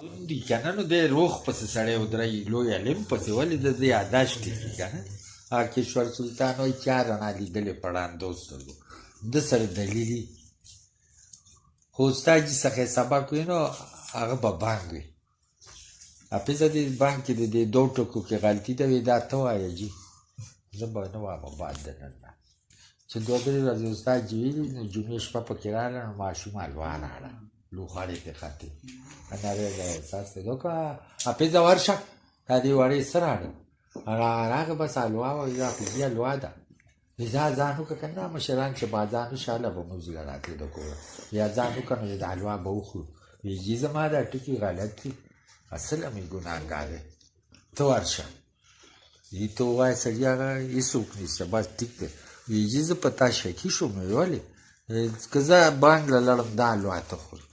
دي که نه نو دی روغ پسې سړی ودروي لوی علم پسې ولې د دې یاداشت کېږي که نه کشور سلطان وایي چا رڼا لیدلې په ړانده سترګو ده سره دلیلي خو ستا جي څخه یې سبق وي نو هغه به بانګ وي حافظه دې بانګ کې د دې دوو ټکو کې غلطي ده وي دا ته وایه جي زه به نه وایم بعد د نن نه چې دوه درې ورځې استاد جي ویلي نو جمعې شپه پکې راغله نو ماشوم حلوا راړه لوخړې پې خطې نارې احساس پیدا وکړه حافظه ورشه دا دې وړې څه راړه راغه بس حلوا وایي دا خو دې حلوا ده ویزا ځان وکړه که نه مشران چې بازار نو شاله به موږ له راتلې د کوره یا ځان وکړه نو د حلوا به وخورو ویجي زما دا ټکي غلط دي اصله مې ګناهګار دی ته ورشه دې ته ووایه سړي هغه هېڅوک نشته بس ټیک دی ویجي زه په تا شکي شوم نو ولې که زه بانګ له لړم دا حلوا ته خورم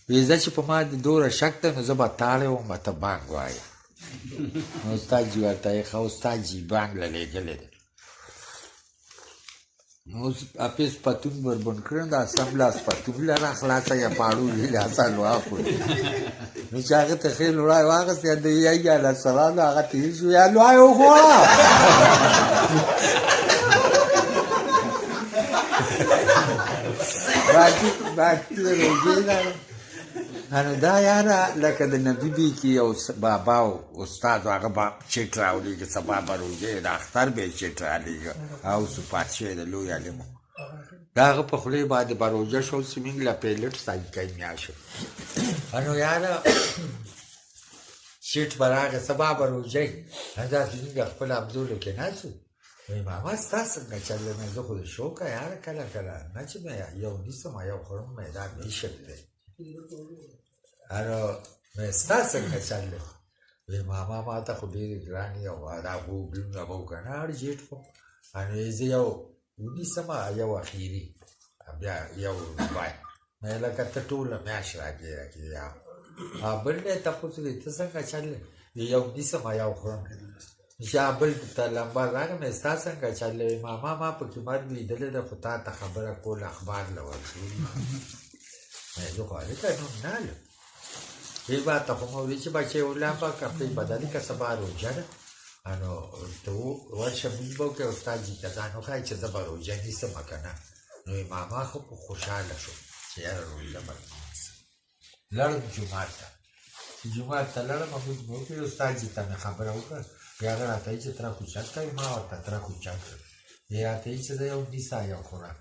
ویزه چې په ما د دوره شک دی نو زه به تاړی وم ته بانګ وایه نو استاد جي ورته یې ښه استاد جي بانګ له لېږلی دی نو حافظ پتون بربند کړی د اسمبلاس پتون لره خلاصه یا پاړو لاس حلوا خوري نو چې هغه ته ښې لوړی واخېستې د یی علیه السلام نو هغه تېر شو یا حلوا یې وخوړه باقي د روژې نه نو دا یاره لکه د نبي بي کې یو بابا او استاد هغه به چټ راولېږي سبا به روژې د اختر به یې چټ رالېږه او سو پات شوی د لوی عالم د هغه په خولې باندې به روژه شو سیمینګ له پیلټ سایکۍ میاشو نو یاره چټ به راغی سبا به روژه دا سیمینګ خپل ابزولو کې ناست وایي ماما ستا څنګه چل دی زه خو د شوقه یاره کله کله نه چې مې یو نیسم یو خورم مې دا میشک دی ستا څنګه چل دی وایي ماما ما ته خو ډېرې ګرانې او دا خوبونه به وکنه اړ جیټ خو نو زه یو ونیسم یو اخیري بیا یو روپۍ مې لکه ته ټوله میاشت راګېره کړې بل دی تپوس کوي ته څنګه چل دی یو نیسم یو خورم چې بل ته لمبه راغی مې ستا څنګه چل دی ماما ما پکې مرګ لیدلی ده خو تا ته خبره کول اخبار له ورکړي زه خو هلته نوم نه لم هېڅ ته خو مې ویل چې بچی ولمبه کپړې بدلې که سبا روژه ده نو ته ورشه مونځ به وکړې استاد جي ته ځان وښایي چې زه به روژه نیسم که نه نو ماما خو خوشحاله شو چې یاره روژه به نیسم لړم جومات ته چې جومات ته لړم مونځ مې وکړې استاد جي ته مې خبره وکړه بیا هغه راته وایي چې تره کوچک کوي ما ورته تره کوچک کړ بیا راته وایي چې زه یو نیسه یو خورم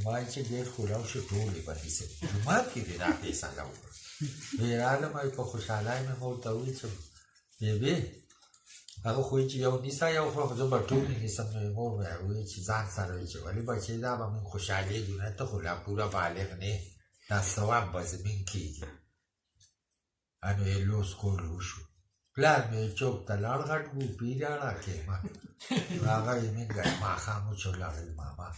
ما وایي چې ډېر خوراو شو ټولې به نیسم جومات کې دې دا فیصله وکړه وایي رالم وایي په خوشحالۍ مې ما ورته وویل چې بېبې هغه خو وایي چې یو نیسه یو خورم زه به ټولې نیسم نو یې مور مې وایي چې ځان سره وایي چې ولې بچی دا به موږ خوشحالېږو نه ته خو لا پوره بالغ نه دا ثواب به زموږ کېږي نو یې لوس کول وشو پلار مې چوک ته لاړ غټ ګوپي راړه کېما هغه یې موږ ماښام وچولاړل ماما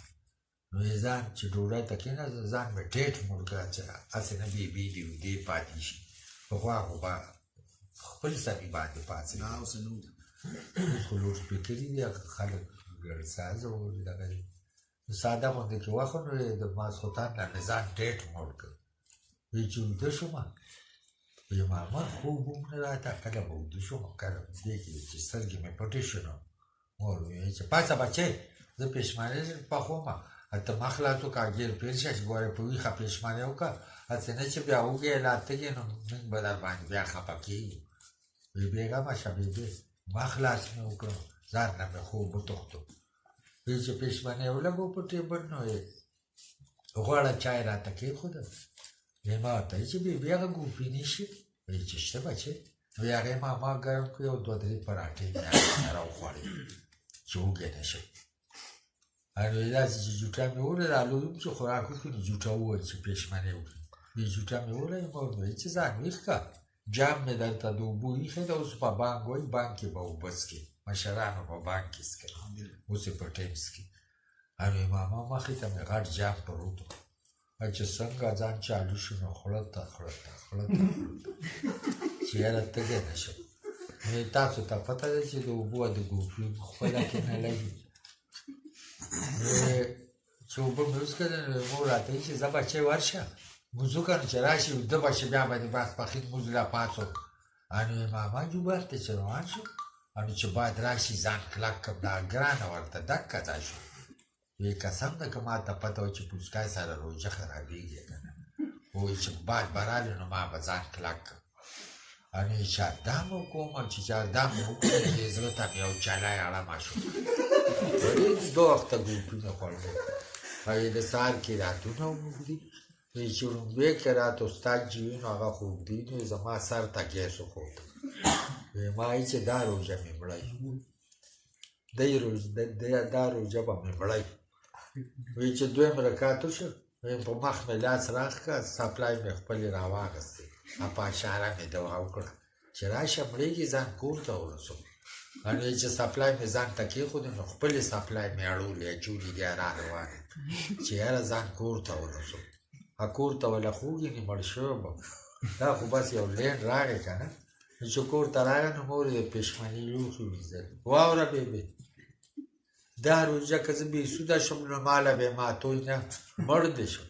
نو یې ځان چې ډوډۍ ته کېناسته ځان مې ټیټ موړ کړه چې هسې نه بېبي دې ودې پاتې شي پخوا خو به خپل سړي باندې پاڅېږي اوس خو لوډ سپیکري دي خلک ګړسازه او دغه دي نو ساده غوندې کې وخت نو یې د ماسخوتن نه مې ځان ټیټ موړ کړ وایي چې ویده شومه وایي ماما خوب هم نه راته کله به ویده شوم کله دې کې چې سترګې مې پټې شو نو مور مې وایي چې پاڅه بچی زه پېشمانۍ پخومه ته مخ خلاص وکړه ګیر پېر شه چې ګورې په ویښه پېشمانۍ وکړه هسې نه چې بیا وږی لا تږې نو موږ به در باندې بیا خفه کېږو وایي بېګمه شه بېبې مخ خلاص مې وکړه ځان نه مې خوب وتښتو وایي چې پېشمانۍ ولګو په ټېبل نو یې غوړه چای راته کېښوده وایي ما ورته وایي چې بېبې هغه ګوپي نیشي وایي چې شته بچې وایي هغې ماما ګرم کړې او دوه درې پراټې مې هغې سره وخوړې چې وږی نه شم نو یې داسې چې جوټه مې وویل رالودم چې خوراک وکړي نو جوټه وویل چې پېشمنۍ وکړي وایي جوټه مې وویل مور مې وایي چې ځان ویښ کړه جام مې درته د اوبو ایښی ده اوس په بانک وایي بانک کې به اوبه څکې مشرانو په بانک کې څکوي اوس یې په ټیم څکي نو ماما مخې ته مې غټ جام پروت و چې څنګه ځان چالو شو نو خوله ته چې یاره تږی نه شم نو تاسو ته پته ده چې د اوبو د ګوپي خپله کې نه لګي چې اوبه مې وڅښلې نو مور راته وایي چې ځه بچی ورشه موزو کنه چې راشي وده به شي بیا به د ماسپښین مونځ له پاڅو انو ماما جوبر ته چې روان شو انو چې باید راشي ځان کلک کړم دا ګرانه ورته دکه ځای شو وی قسم ده که ما ته پته وه چې پوسکای سره روژه خرابېږي که نه وایي چې باد به رالي نو ما به ځان کلک کړم انو یې چاردام وکړم چې چاردام مې وکړل دې زړه ته مې یو چالای اړمه شو ډېر دوه وخته ګوټونه خوړل او یې د سهار قراتونه وموږدي وایي چې وړومبی قرات استاد چې وي نو هغه خو اوږدي نو زما سر ته ګیس وښود وایي ما وایي چې دا روژه مې مړی دا روژه به مې مړی وایي چې دویم رکعت وشو وایي په مخ مې لاس راښکه سپلای مې خپلې راواغستې په اشاره مې دعا وکړه چې راشه مړېږي ځان کور ته ورسو انو یې چې سپلای مې ځان ته کېښودې نو خپلې سپلای مې اړولې اچولې دي را روانې چې یاره ځان کور ته ورسو کور ته وله خوږي نې مړ شوی به دا خو بس یو لین راغی که نه چې کور ته راغی نو مور یې د پېشمني لوښي ویځل واوره بېبې دا روژه که زه بېسوده شم نو ماله به یې ماتوی نه مړ دې شم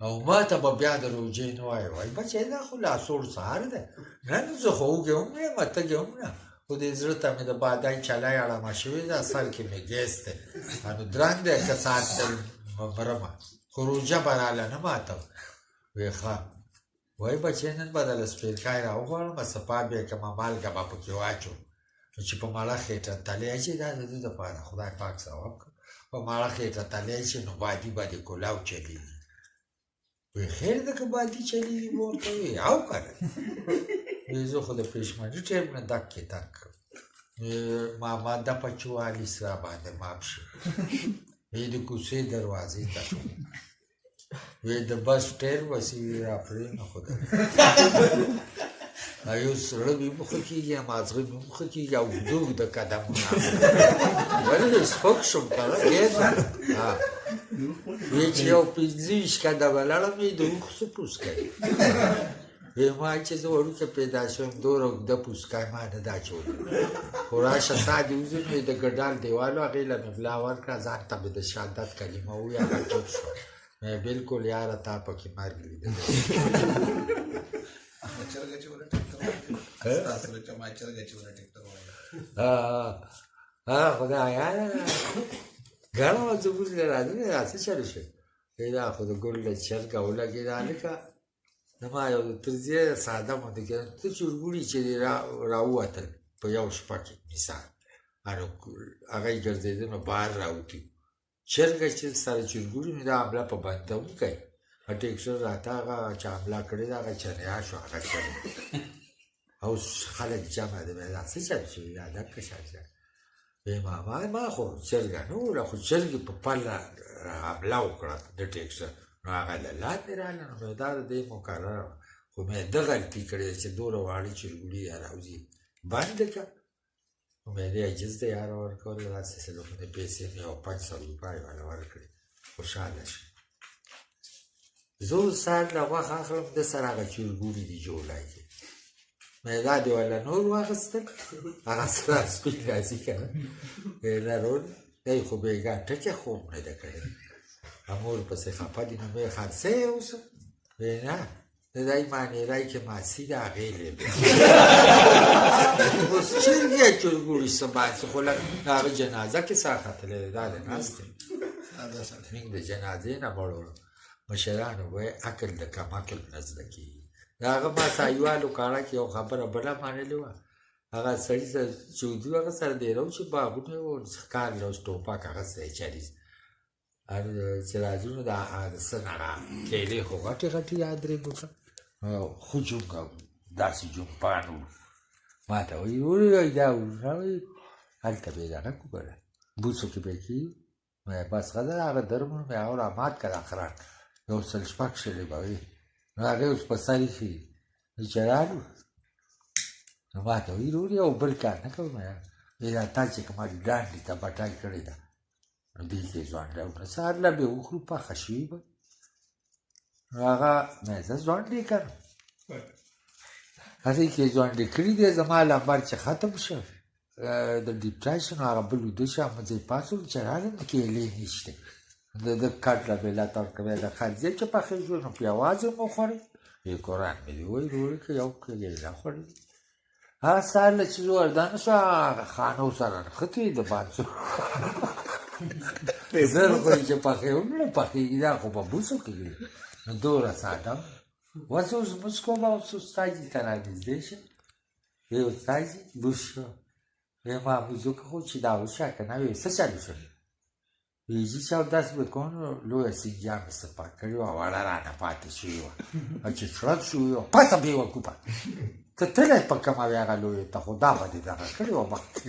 او ما ته به بیا د روژې نه وایي وایي بچی دا خو لا سوړ سهار دی نه نو زه خو وږې هم نه یم تږې هم نه خو دې زړه ته مې د بادای چلای اړمه شوې ده سر کې مې ګیس دی نو درنګ دی که ساعت مرمه خو روژه به راله نه ماتم وی ښه وایي بچی نن به دله سپېرکای راوغواړم سپا بیا کمه مالګه به پکې واچوم چې په ماړه خېټه تلی چې دا د ده دپاره خدای پاک ثواب کړه په ماړه خېټه تلی چې نو بادي به د کلاو چلېږي وی خیر ده که بادي چلېږي به ورته وی او که نه وی زه خو د پېشمني ټیم نه دکې تک کړم ماما دپه چې والیس را باندې ماپ شو وی د کوڅې دروازې ته شو وی د بس ټیر وسې وی را پرې نه خو ده یو سړه مې مخه کېږي مازغه مې مخه کېږي او اوږده اوږده قدمونه ولې سپک شم که نه ډېر وی چې یو پنځه ویشت قدمه لاړم وی د اوښ څه پوسکی وی ما چې زه وړوکی پیدا شوم دومره اوږده پوسکی ما نه دا اچولی خو راشه ساه دې وځي نو د ګډال دیوالو هغې له مې ملا ورکړه ځان ته مې د شهادت کلمه وویل هغه چوپ شوه مې بلکل یاره تا پکې مرګ لیدلی خدایا ګڼه وه زموږ له راځي دا څه چل شو دا خو د ګل له چرګه ولګېده هلکه د ما یو ترزیه ساده غوندې کېده ته چورګوړي چې راووتل په یو شپه کې مثال هغه یې ګرځېده نو بهر راوتي چرګه چې سره چورګوړي نو دا حمله په بندوونکی ټیکسر راته هغه چې حمله کړې ده هغه چریا شو هغه چرګ او خلک جمع دی دا څه چل شوي دا دکه شل شل وی ماما ما خو چرګه نه وله خو چرګې په پله حمله وکړه د ټیکسر نو هغه له لاندې راغله نو مې دا د دې مقرره وه خو مې ده غلطي کړې ده چې دومره واړه چرګوړي یا راوځي بند کړه نو مې دې عجز ته یاره ورکول داسې سلوکونه پیسې مې یو 500 روپۍ والا ورکړې خوشحاله شي زه اوس سهار له غوښه اخلم ده سره هغه چرګوړي دي جوړی کې مې دا دې والا نور واخیستل هغه سره سپین راځي که نه نه رول دی خو بېګا ټکې خوب نه ده کړی مور پسې خفه دي نو مې خرڅه یې اوسه وی نه د دی مانیری کې ماسي ده هغې لیبې اوس چرګې چرګوړي څه باندې خو هغه جنازه کې ساه ختلی دی دا د ناست دی موږ د جنازې نه مړو مشرانو وایي عقل د کم عقل نه زده کېږي د هغه ما سایوالو کاڼه کې یو خبره بله منلې وه هغه سړي سره چې ودي هغه سره دیره و چې باغونه یې و ښکار یې اوس ټوپک هغه سره چریز چې راځو د څه نه را کیلې خو غټې غټې یا درې بوټه خو جونګه داسې جونګپان و ما ته وایي وایي دا وروڼه وایي هلته به یې دغه کړو که نه بوڅو کې به یې کېږي بس ښه ده هغه درمون مې هغه را مات کړه اخران یو سل شپږ شلې به وي نو هغې اوس په سر ایښي چې رالو نو ما ته وایي وروڼې یو بل کار نه کوم وایي دا تا چې کومه ډانډې ته بټای کړې ده نو دې کې ځوانډه وکړه سهار له به وخورو پخه شوي به نو هغه مې زه ځوانډې کړم هغې کې ځوانډې کړي دی زما لمبر چې ختم شو د ډیپټایشن هغه بل ویده شو احمد ځای پاڅولو چې راغلم کیلې نشته د کټ له ملت ورکوي د خرځې چې پخې شو نو پیاوازې مو خوړې وی قرآن مې دې وایي ډوډۍ که یو کیلې نه خوړلې هغه سهار له چې زه وردا نه شوه هغه خانو سره نښتې د بانسو زر خو یې چې پخې هم نه پخېږي دا خو په بوسو کېږي نو دومره ساده وس اوس لمونځ کوم اوس استاجي ته رانږدې شه وی استاجي بوس شو وی ما لمونځ وکړه خو چې دا وشه که نه وی څه چلو شو وی چې چې اودس به کوم نو لویه سینجا مې صفا کړې وه وړه رانه پاتې شوې وه او چې چړک شوې وه پسه بې وکوپه ته تللی په کومه وې هغه لویې ته خو دا به دې دغه کړې وه مخکې